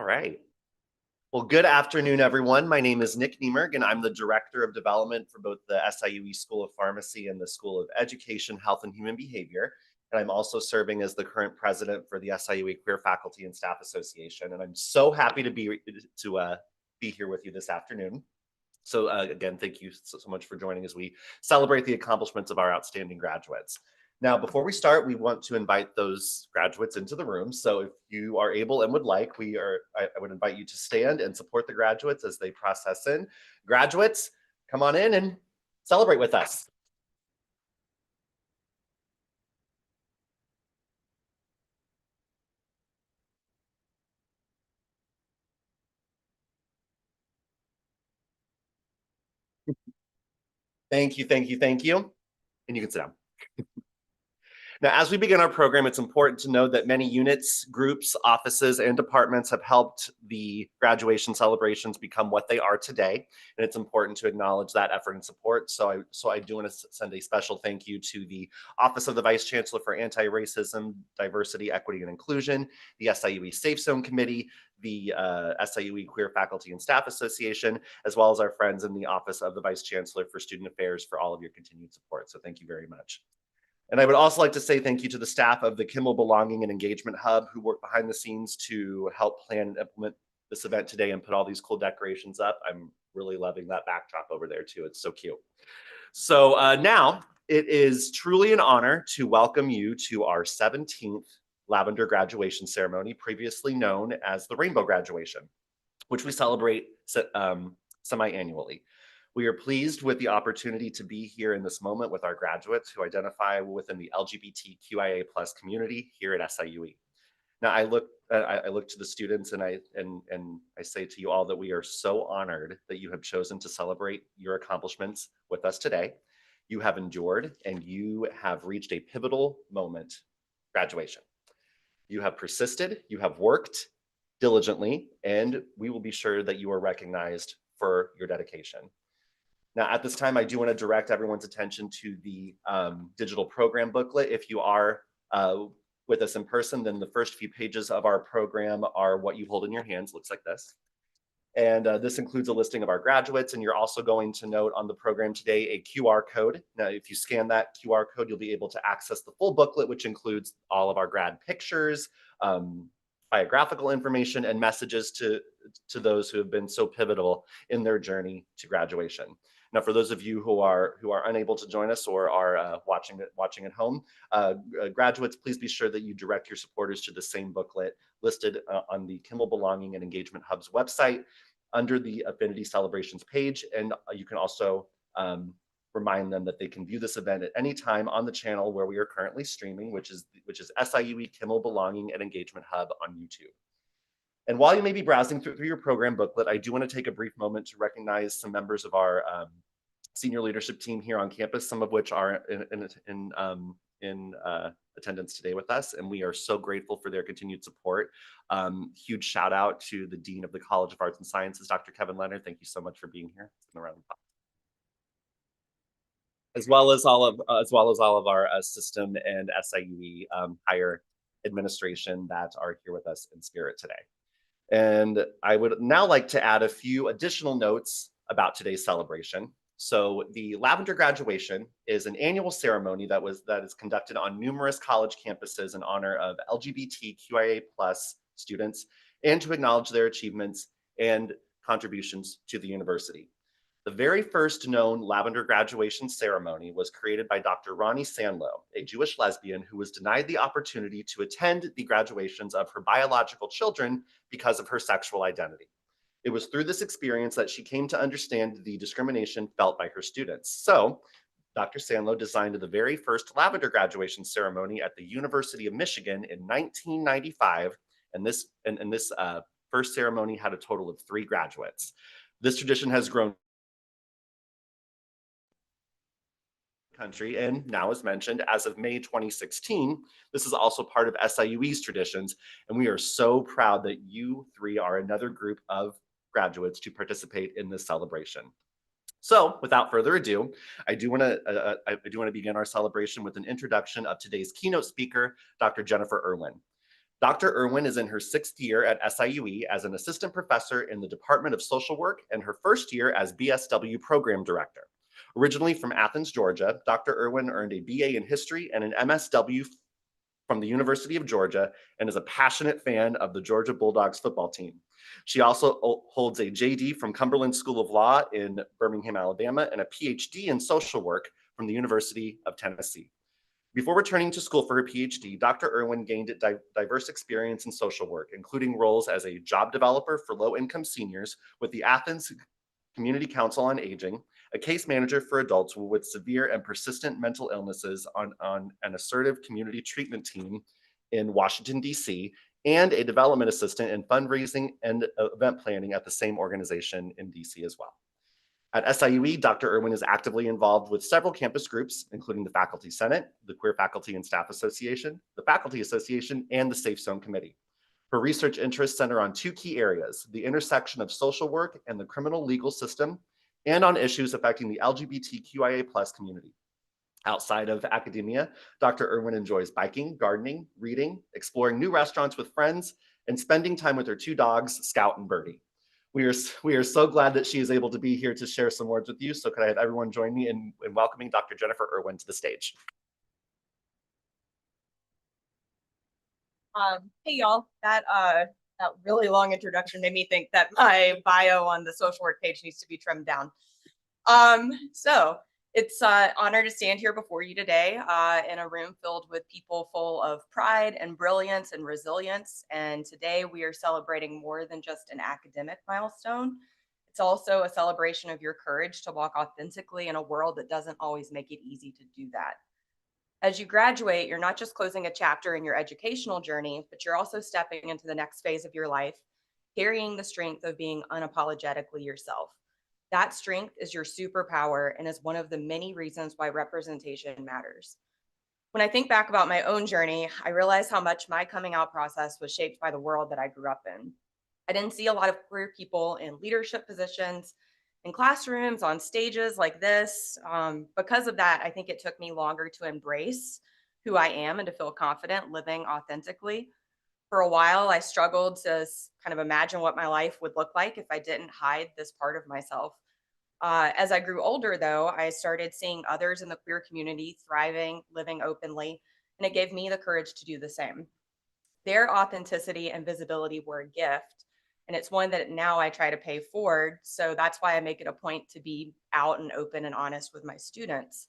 All right. Well, good afternoon, everyone. My name is Nick Niemerg, and I'm the Director of Development for both the SIUE School of Pharmacy and the School of Education, Health, and Human Behavior. And I'm also serving as the current president for the SIUE Queer Faculty and Staff Association. And I'm so happy to be here with you this afternoon. So again, thank you so much for joining as we celebrate the accomplishments of our outstanding graduates. Now, before we start, we want to invite those graduates into the room. So if you are able and would like, I would invite you to stand and support the graduates as they process in. Graduates, come on in and celebrate with us. Thank you, thank you, thank you. And you can sit down. Now, as we begin our program, it's important to know that many units, groups, offices, and departments have helped the graduation celebrations become what they are today. And it's important to acknowledge that effort and support. So I do want to send a special thank you to the Office of the Vice Chancellor for Anti-Racism, Diversity, Equity, and Inclusion, the SIUE Safe Zone Committee, the SIUE Queer Faculty and Staff Association, as well as our friends in the Office of the Vice Chancellor for Student Affairs for all of your continued support. So thank you very much. And I would also like to say thank you to the staff of the Kimmel Belonging and Engagement Hub who worked behind the scenes to help plan and implement this event today and put all these cool decorations up. I'm really loving that backdrop over there too. It's so cute. So now it is truly an honor to welcome you to our 17th Lavender graduation ceremony, previously known as the Rainbow Graduation, which we celebrate semi-annually. We are pleased with the opportunity to be here in this moment with our graduates who identify within the LGBTQIA+ community here at SIUE. Now, I look to the students and I say to you all that we are so honored that you have chosen to celebrate your accomplishments with us today. You have endured and you have reached a pivotal moment, graduation. You have persisted, you have worked diligently, and we will be sure that you are recognized for your dedication. Now, at this time, I do want to direct everyone's attention to the digital program booklet. If you are with us in person, then the first few pages of our program are what you hold in your hands. Looks like this. And this includes a listing of our graduates. And you're also going to note on the program today a QR code. Now, if you scan that QR code, you'll be able to access the full booklet, which includes all of our grad pictures, biographical information, and messages to those who have been so pivotal in their journey to graduation. Now, for those of you who are unable to join us or are watching at home, graduates, please be sure that you direct your supporters to the same booklet listed on the Kimmel Belonging and Engagement Hub's website under the Affinity Celebrations page. And you can also remind them that they can view this event at any time on the channel where we are currently streaming, which is SIUE Kimmel Belonging and Engagement Hub on YouTube. And while you may be browsing through your program booklet, I do want to take a brief moment to recognize some members of our senior leadership team here on campus, some of which are in attendance today with us, and we are so grateful for their continued support. Huge shout out to the Dean of the College of Arts and Sciences, Dr. Kevin Leonard. Thank you so much for being here. As well as all of our system and SIUE higher administration that are here with us in spirit today. And I would now like to add a few additional notes about today's celebration. So the Lavender graduation is an annual ceremony that is conducted on numerous college campuses in honor of LGBTQIA+ students and to acknowledge their achievements and contributions to the university. The very first known Lavender graduation ceremony was created by Dr. Ronnie Sandlow, a Jewish lesbian who was denied the opportunity to attend the graduations of her biological children because of her sexual identity. It was through this experience that she came to understand the discrimination felt by her students. So, Dr. Sandlow designed the very first Lavender graduation ceremony at the University of Michigan in 1995, and this first ceremony had a total of 3 graduates. This tradition has grown country, and now, as mentioned, as of May 2016, this is also part of SIUE's traditions, and we are so proud that you 3 are another group of graduates to participate in this celebration. So, without further ado, I do want to begin our celebration with an introduction of today's keynote speaker, Dr. Jennifer Irwin. Dr. Irwin is in her 6th year at SIUE as an assistant professor in the Department of Social Work and her 1st year as BSW program director. Originally from Athens, Georgia, Dr. Irwin earned a BA in history and an MSW from the University of Georgia and is a passionate fan of the Georgia Bulldogs football team. She also holds a JD from Cumberland School of Law in Birmingham, Alabama, and a PhD in social work from the University of Tennessee. Before returning to school for her PhD, Dr. Irwin gained diverse experience in social work, including roles as a job developer for low-income seniors with the Athens Community Council on Aging, a case manager for adults with severe and persistent mental illnesses on an assertive community treatment team in Washington, D.C., and a development assistant in fundraising and event planning at the same organization in D.C. as well. At SIUE, Dr. Irwin is actively involved with several campus groups, including the Faculty Senate, the Queer Faculty and Staff Association, the Faculty Association, and the Safe Zone Committee. Her research interests center on 2 key areas: the intersection of social work and the criminal legal system, and on issues affecting the LGBTQIA+ community. Outside of academia, Dr. Irwin enjoys biking, gardening, reading, exploring new restaurants with friends, and spending time with her 2 dogs, Scout and Birdie. We are so glad that she is able to be here to share some words with you. So could I have everyone join me in welcoming Dr. Jennifer Irwin to the stage? Hey y'all, that really long introduction made me think that my bio on the social work page needs to be trimmed down. So it's an honor to stand here before you today in a room filled with people full of pride and brilliance and resilience. And today we are celebrating more than just an academic milestone. It's also a celebration of your courage to walk authentically in a world that doesn't always make it easy to do that. As you graduate, you're not just closing a chapter in your educational journey, but you're also stepping into the next phase of your life, carrying the strength of being unapologetically yourself. That strength is your superpower and is one of the many reasons why representation matters. When I think back about my own journey, I realize how much my coming out process was shaped by the world that I grew up in. I didn't see a lot of queer people in leadership positions, in classrooms, on stages like this. Because of that, I think it took me longer to embrace who I am and to feel confident living authentically. For a while, I struggled to kind of imagine what my life would look like if I didn't hide this part of myself. As I grew older, though, I started seeing others in the queer community thriving, living openly, and it gave me the courage to do the same. Their authenticity and visibility were a gift, and it's one that now I try to pay forward. So that's why I make it a point to be out and open and honest with my students.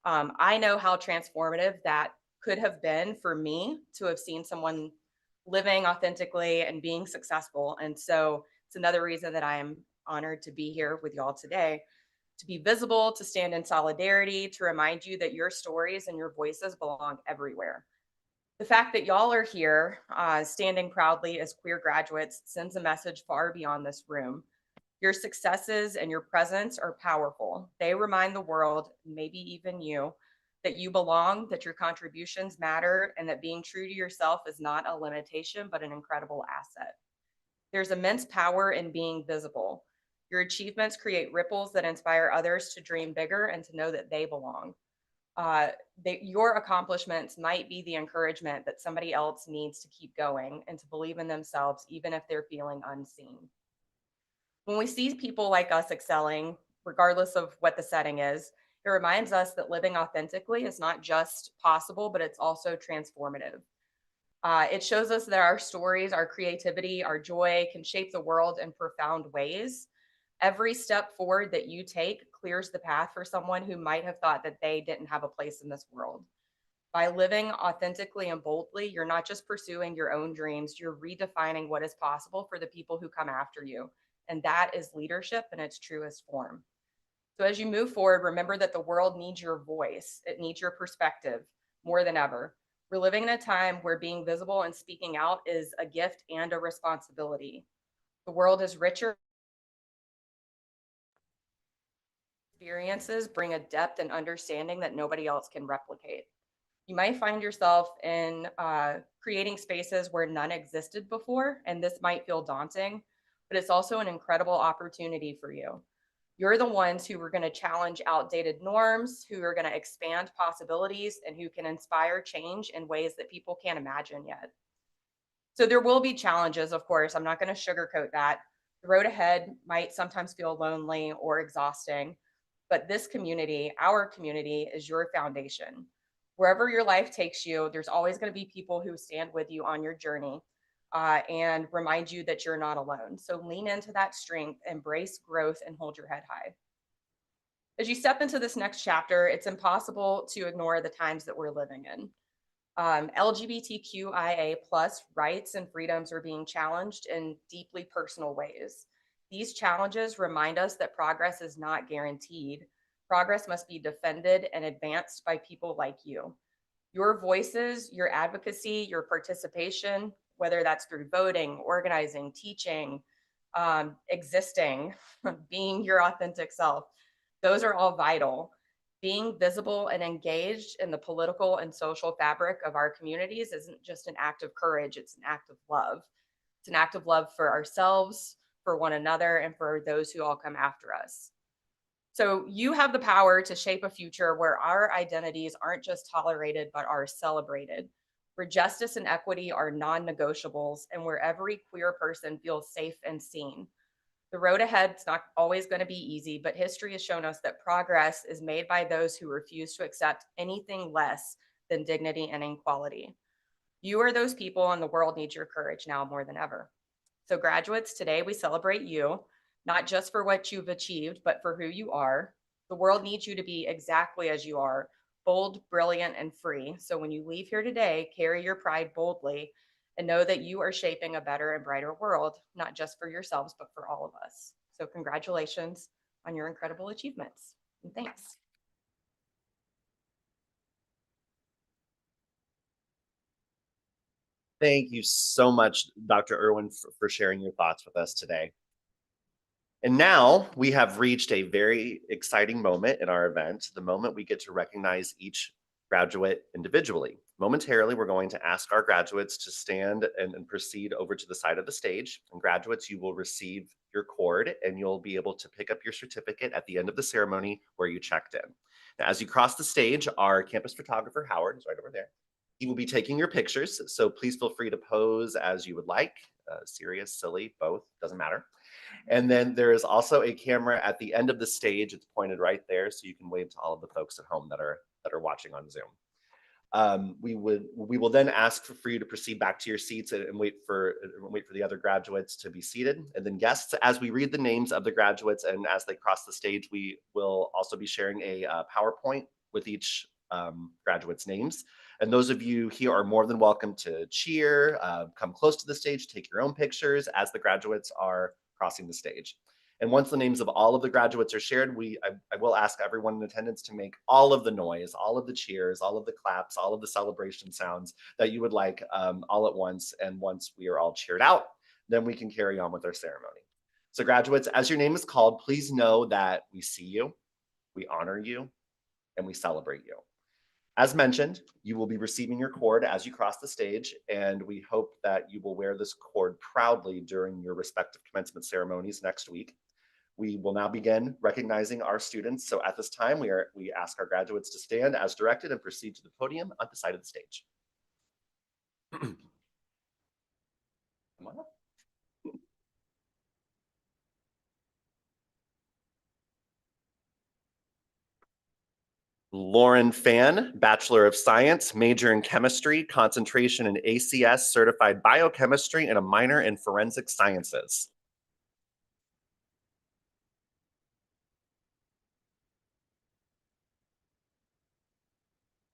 I know how transformative that could have been for me to have seen someone living authentically and being successful. And so it's another reason that I'm honored to be here with y'all today, to be visible, to stand in solidarity, to remind you that your stories and your voices belong everywhere. The fact that y'all are here standing proudly as queer graduates sends a message far beyond this room. Your successes and your presence are powerful. They remind the world, maybe even you, that you belong, that your contributions matter, and that being true to yourself is not a limitation, but an incredible asset. There's immense power in being visible. Your achievements create ripples that inspire others to dream bigger and to know that they belong. Your accomplishments might be the encouragement that somebody else needs to keep going and to believe in themselves, even if they're feeling unseen. When we see people like us excelling, regardless of what the setting is, it reminds us that living authentically is not just possible, but it's also transformative. It shows us that our stories, our creativity, our joy can shape the world in profound ways. Every step forward that you take clears the path for someone who might have thought that they didn't have a place in this world. By living authentically and boldly, you're not just pursuing your own dreams, you're redefining what is possible for the people who come after you. And that is leadership in its truest form. So as you move forward, remember that the world needs your voice. It needs your perspective more than ever. We're living in a time where being visible and speaking out is a gift and a responsibility. The world is richer. Experiences bring a depth and understanding that nobody else can replicate. You might find yourself in creating spaces where none existed before, and this might feel daunting, but it's also an incredible opportunity for you. You're the ones who are going to challenge outdated norms, who are going to expand possibilities, and who can inspire change in ways that people can't imagine yet. So there will be challenges, of course. I'm not going to sugarcoat that. The road ahead might sometimes feel lonely or exhausting, but this community, our community, is your foundation. Wherever your life takes you, there's always going to be people who stand with you on your journey and remind you that you're not alone. So lean into that strength, embrace growth, and hold your head high. As you step into this next chapter, it's impossible to ignore the times that we're living in. LGBTQIA plus rights and freedoms are being challenged in deeply personal ways. These challenges remind us that progress is not guaranteed. Progress must be defended and advanced by people like you. Your voices, your advocacy, your participation, whether that's through voting, organizing, teaching, existing, being your authentic self, those are all vital. Being visible and engaged in the political and social fabric of our communities isn't just an act of courage, it's an act of love. It's an act of love for ourselves, for one another, and for those who all come after us. So you have the power to shape a future where our identities aren't just tolerated, but are celebrated, where justice and equity are non-negotiables, and where every queer person feels safe and seen. The road ahead is not always going to be easy, but history has shown us that progress is made by those who refuse to accept anything less than dignity and equality. You are those people, and the world needs your courage now more than ever. So, graduates, today we celebrate you, not just for what you've achieved, but for who you are. The world needs you to be exactly as you are, bold, brilliant, and free. So, when you leave here today, carry your pride boldly and know that you are shaping a better and brighter world, not just for yourselves, but for all of us. So, congratulations on your incredible achievements. And thanks. Thank you so much, Dr. Irwin, for sharing your thoughts with us today. And now we have reached a very exciting moment in our event, the moment we get to recognize each graduate individually. Momentarily, we're going to ask our graduates to stand and proceed over to the side of the stage. And graduates, you will receive your cord and you'll be able to pick up your certificate at the end of the ceremony where you checked in. Now, as you cross the stage, our campus photographer, Howard, is right over there. He will be taking your pictures, so please feel free to pose as you would like, serious, silly, both, doesn't matter. And then there is also a camera at the end of the stage. It's pointed right there, so you can wave to all of the folks at home that are watching on Zoom. We will then ask for you to proceed back to your seats and wait for the other graduates to be seated. And then guests, as we read the names of the graduates and as they cross the stage, we will also be sharing a PowerPoint with each graduate's names. And those of you here are more than welcome to cheer, come close to the stage, take your own pictures as the graduates are crossing the stage. And once the names of all of the graduates are shared, I will ask everyone in attendance to make all of the noise, all of the cheers, all of the claps, all of the celebration sounds that you would like all at once. And once we are all cheered out, then we can carry on with our ceremony. So graduates, as your name is called, please know that we see you, we honor you, and we celebrate you. As mentioned, you will be receiving your cord as you cross the stage, and we hope that you will wear this cord proudly during your respective commencement ceremonies next week. We will now begin recognizing our students. So at this time, we ask our graduates to stand as directed and proceed to the podium on the side of the stage. Come on up. Lauren Fan, Bachelor of Science, major in chemistry, concentration in ACS, certified biochemistry, and a minor in forensic sciences.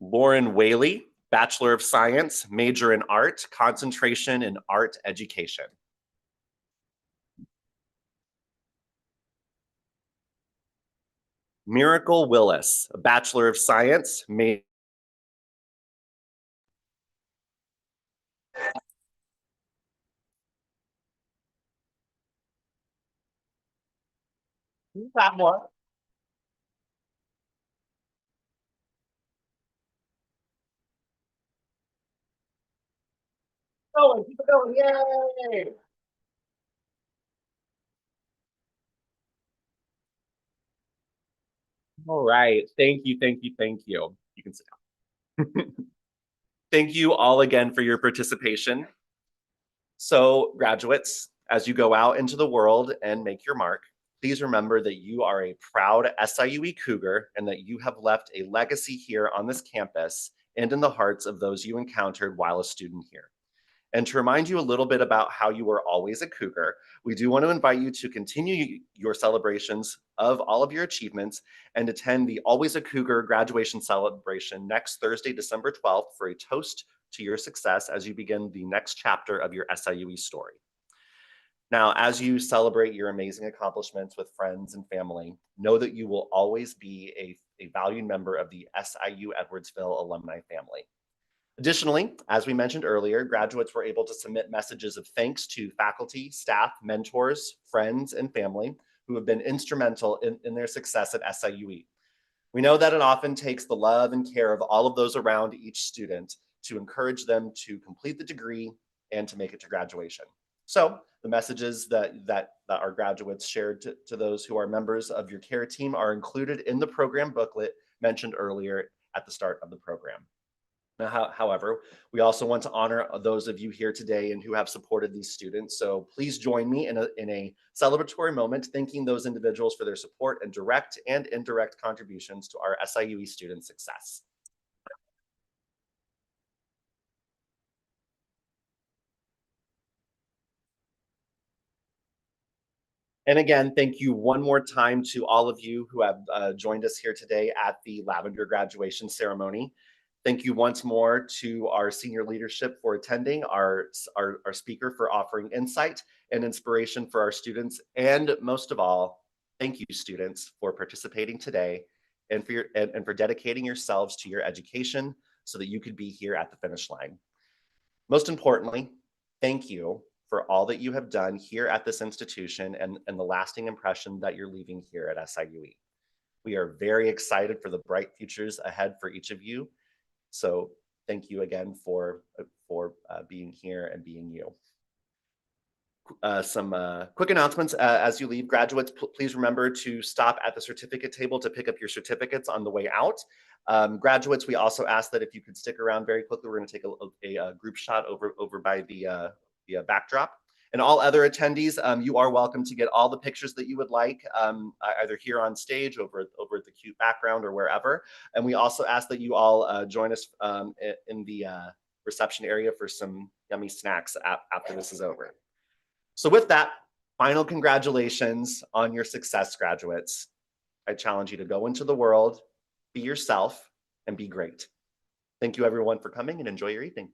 Lauren Whaley, Bachelor of Science, major in art, concentration in art education. Miracle Willis, a Bachelor of Science, major. That one. Going, keep it going, yay! All right, thank you, thank you, thank you. You can sit down. Thank you all again for your participation. So graduates, as you go out into the world and make your mark, please remember that you are a proud SIUE Cougar and that you have left a legacy here on this campus and in the hearts of those you encountered while a student here. And to remind you a little bit about how you were always a Cougar, we do want to invite you to continue your celebrations of all of your achievements and attend the Always a Cougar graduation celebration next Thursday, December 12th for a toast to your success as you begin the next chapter of your SIUE story. Now, as you celebrate your amazing accomplishments with friends and family, know that you will always be a valued member of the SIU Edwardsville alumni family. Additionally, as we mentioned earlier, graduates were able to submit messages of thanks to faculty, staff, mentors, friends, and family who have been instrumental in their success at SIUE. We know that it often takes the love and care of all of those around each student to encourage them to complete the degree and to make it to graduation. So the messages that our graduates shared to those who are members of your care team are included in the program booklet mentioned earlier at the start of the program. Now, however, we also want to honor those of you here today and who have supported these students. So please join me in a celebratory moment, thanking those individuals for their support and direct and indirect contributions to our SIUE student success. And again, thank you one more time to all of you who have joined us here today at the Lavender graduation ceremony. Thank you once more to our senior leadership for attending, our speaker for offering insight and inspiration for our students, and most of all, thank you students for participating today and for dedicating yourselves to your education so that you could be here at the finish line. Most importantly, thank you for all that you have done here at this institution and the lasting impression that you're leaving here at SIUE. We are very excited for the bright futures ahead for each of you. So thank you again for being here and being you. Some quick announcements as you leave. Graduates, please remember to stop at the certificate table to pick up your certificates on the way out. Graduates, we also ask that if you could stick around very quickly, we're going to take a group shot over by the backdrop. And all other attendees, you are welcome to get all the pictures that you would like, either here on stage, over at the cute background, or wherever. And we also ask that you all join us in the reception area for some yummy snacks after this is over. So with that, final congratulations on your success, graduates. I challenge you to go into the world, be yourself, and be great. Thank you everyone for coming, and enjoy your evening.